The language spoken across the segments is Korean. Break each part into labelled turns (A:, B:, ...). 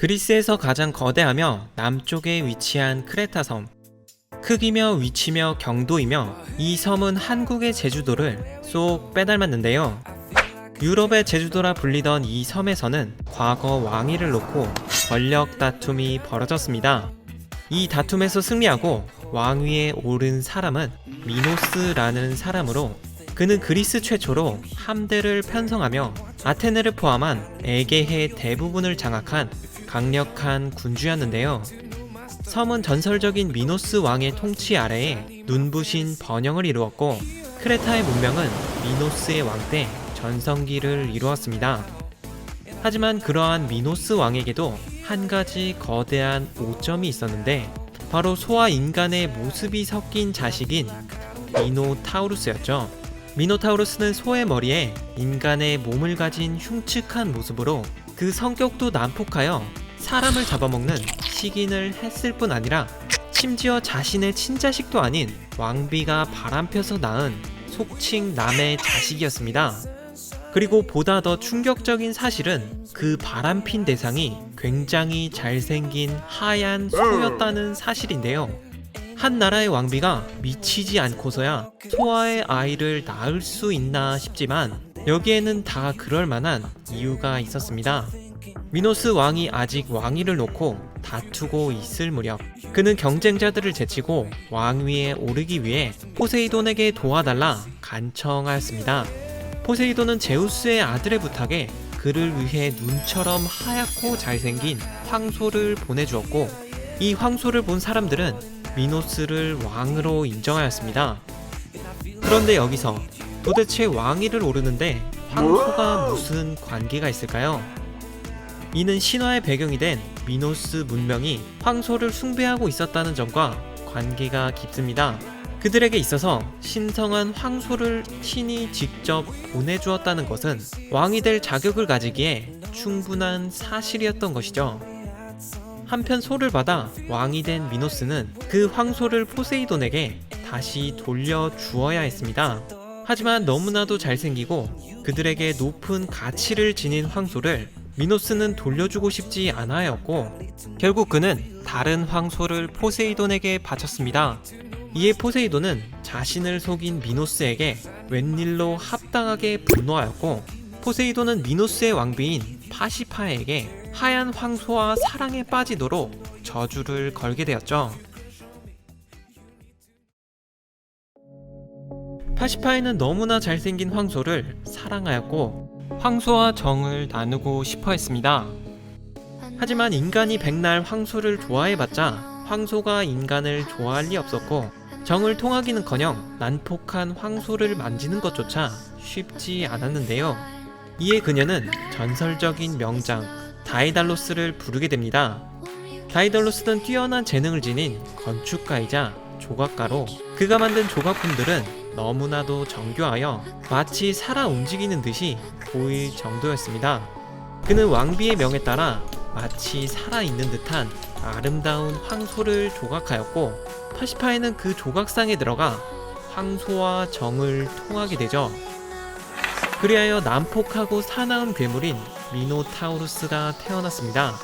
A: 그리스에서 가장 거대하며 남쪽에 위치한 크레타 섬. 크기며 위치며 경도이며 이 섬은 한국의 제주도를 쏙 빼닮았는데요. 유럽의 제주도라 불리던 이 섬에서는 과거 왕위를 놓고 권력 다툼이 벌어졌습니다. 이 다툼에서 승리하고 왕위에 오른 사람은 미노스라는 사람으로, 그는 그리스 최초로 함대를 편성하며 아테네를 포함한 에게해 대부분을 장악한 강력한 군주였는데요. 섬은 전설적인 미노스 왕의 통치 아래에 눈부신 번영을 이루었고, 크레타의 문명은 미노스의 왕 때 전성기를 이루었습니다. 하지만 그러한 미노스 왕에게도 한 가지 거대한 오점이 있었는데, 바로 소와 인간의 모습이 섞인 자식인 미노타우루스였죠. 미노타우루스는 소의 머리에 인간의 몸을 가진 흉측한 모습으로 그 성격도 난폭하여 사람을 잡아먹는 식인을 했을 뿐 아니라 심지어 자신의 친자식도 아닌 왕비가 바람펴서 낳은 속칭 남의 자식이었습니다. 그리고 보다 더 충격적인 사실은 그 바람핀 대상이 굉장히 잘생긴 하얀 소였다는 사실인데요. 한 나라의 왕비가 미치지 않고서야 소아의 아이를 낳을 수 있나 싶지만 여기에는 다 그럴 만한 이유가 있었습니다. 미노스 왕이 아직 왕위를 놓고 다투고 있을 무렵, 그는 경쟁자들을 제치고 왕위에 오르기 위해 포세이돈에게 도와달라 간청하였습니다. 포세이돈은 제우스의 아들의 부탁에 그를 위해 눈처럼 하얗고 잘생긴 황소를 보내주었고, 이 황소를 본 사람들은 미노스를 왕으로 인정하였습니다. 그런데 여기서 도대체 왕위를 오르는데 황소가 무슨 관계가 있을까요? 이는 신화의 배경이 된 미노스 문명이 황소를 숭배하고 있었다는 점과 관계가 깊습니다. 그들에게 있어서 신성한 황소를 신이 직접 보내주었다는 것은 왕이 될 자격을 가지기에 충분한 사실이었던 것이죠. 한편 소를 받아 왕이 된 미노스는 그 황소를 포세이돈에게 다시 돌려주어야 했습니다. 하지만 너무나도 잘생기고 그들에게 높은 가치를 지닌 황소를 미노스는 돌려주고 싶지 않아 하였고, 결국 그는 다른 황소를 포세이돈에게 바쳤습니다. 이에 포세이돈은 자신을 속인 미노스에게 웬일로 합당하게 분노하였고, 포세이돈은 미노스의 왕비인 파시파에게 하얀 황소와 사랑에 빠지도록 저주를 걸게 되었죠. 파시파에는 너무나 잘생긴 황소를 사랑하였고 황소와 정을 나누고 싶어 했습니다. 하지만 인간이 백날 황소를 좋아해봤자 황소가 인간을 좋아할 리 없었고, 정을 통하기는커녕 난폭한 황소를 만지는 것조차 쉽지 않았는데요. 이에 그녀는 전설적인 명장 다이달로스를 부르게 됩니다. 다이달로스는 뛰어난 재능을 지닌 건축가이자 조각가로, 그가 만든 조각품들은 너무나도 정교하여 마치 살아 움직이는 듯이 보일 정도였습니다. 그는 왕비의 명에 따라 마치 살아있는 듯한 아름다운 황소를 조각하였고, 파시파에는 그 조각상에 들어가 황소와 정을 통하게 되죠. 그리하여 난폭하고 사나운 괴물인 미노타우루스가 태어났습니다.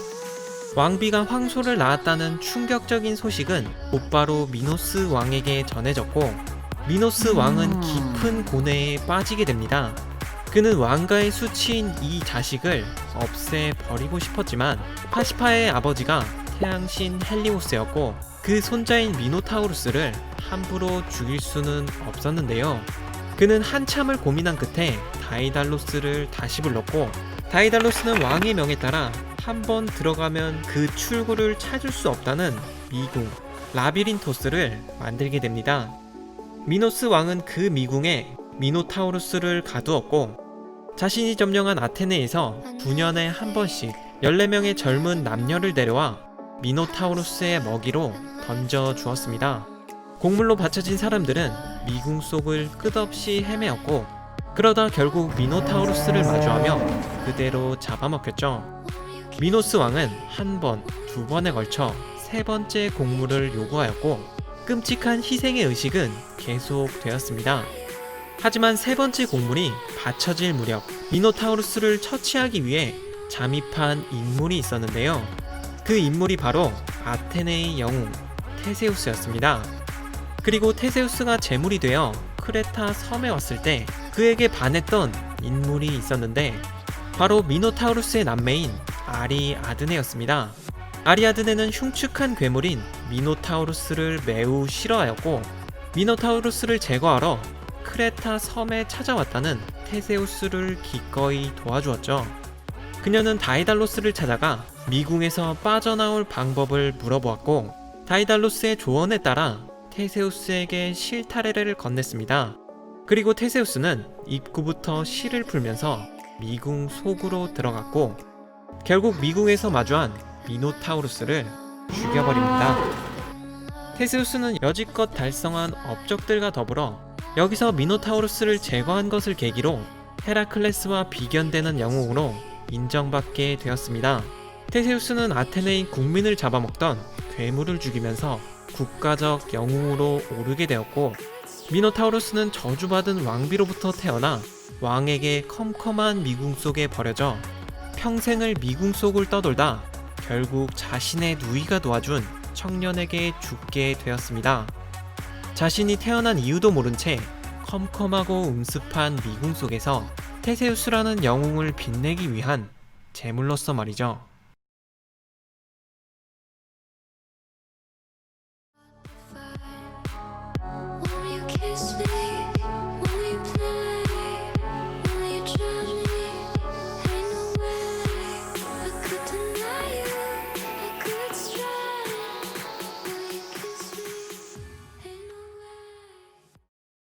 A: 왕비가 황소를 낳았다는 충격적인 소식은 곧바로 미노스 왕에게 전해졌고, 미노스 왕은 깊은 고뇌에 빠지게 됩니다. 그는 왕가의 수치인 이 자식을 없애버리고 싶었지만 파시파의 아버지가 태양신 헬리오스였고, 그 손자인 미노타우루스를 함부로 죽일 수는 없었는데요. 그는 한참을 고민한 끝에 다이달로스를 다시 불렀고, 다이달로스는 왕의 명에 따라 한번 들어가면 그 출구를 찾을 수 없다는 미궁 라비린토스를 만들게 됩니다. 미노스 왕은 그 미궁에 미노타우루스를 가두었고, 자신이 점령한 아테네에서 9년에 한 번씩 14명의 젊은 남녀를 데려와 미노타우루스의 먹이로 던져 주었습니다. 곡물로 받쳐진 사람들은 미궁 속을 끝없이 헤매었고, 그러다 결국 미노타우루스를 마주하며 그대로 잡아먹혔죠. 미노스 왕은 한 번, 두 번에 걸쳐 세 번째 곡물을 요구하였고, 끔찍한 희생의 의식은 계속되었습니다. 하지만 세 번째 곡물이 받쳐질 무렵 미노타우루스를 처치하기 위해 잠입한 인물이 있었는데요. 그 인물이 바로 아테네의 영웅 테세우스였습니다. 그리고 테세우스가 제물이 되어 크레타 섬에 왔을 때 그에게 반했던 인물이 있었는데 바로 미노타우루스의 남매인 아리아드네였습니다. 아리아드네는 흉측한 괴물인 미노타우루스를 매우 싫어하였고 미노타우루스를 제거하러 크레타 섬에 찾아왔다는 테세우스를 기꺼이 도와주었죠. 그녀는 다이달로스를 찾아가 미궁에서 빠져나올 방법을 물어보았고 다이달로스의 조언에 따라 테세우스에게 실타래를 건넸습니다. 그리고 테세우스는 입구부터 실을 풀면서 미궁 속으로 들어갔고 결국 미궁에서 마주한 미노타우루스를 죽여버립니다. 테세우스는 여지껏 달성한 업적들과 더불어 여기서 미노타우루스를 제거한 것을 계기로 헤라클레스와 비견되는 영웅으로 인정받게 되었습니다. 테세우스는 아테네의 국민을 잡아먹던 괴물을 죽이면서 국가적 영웅으로 오르게 되었고 미노타우루스는 저주받은 왕비로부터 태어나 왕에게 컴컴한 미궁 속에 버려져 평생을 미궁 속을 떠돌다 결국 자신의 누이가 도와준 청년에게 죽게 되었습니다. 자신이 태어난 이유도 모른 채 컴컴하고 음습한 미궁 속에서 테세우스라는 영웅을 빛내기 위한 제물로서 말이죠.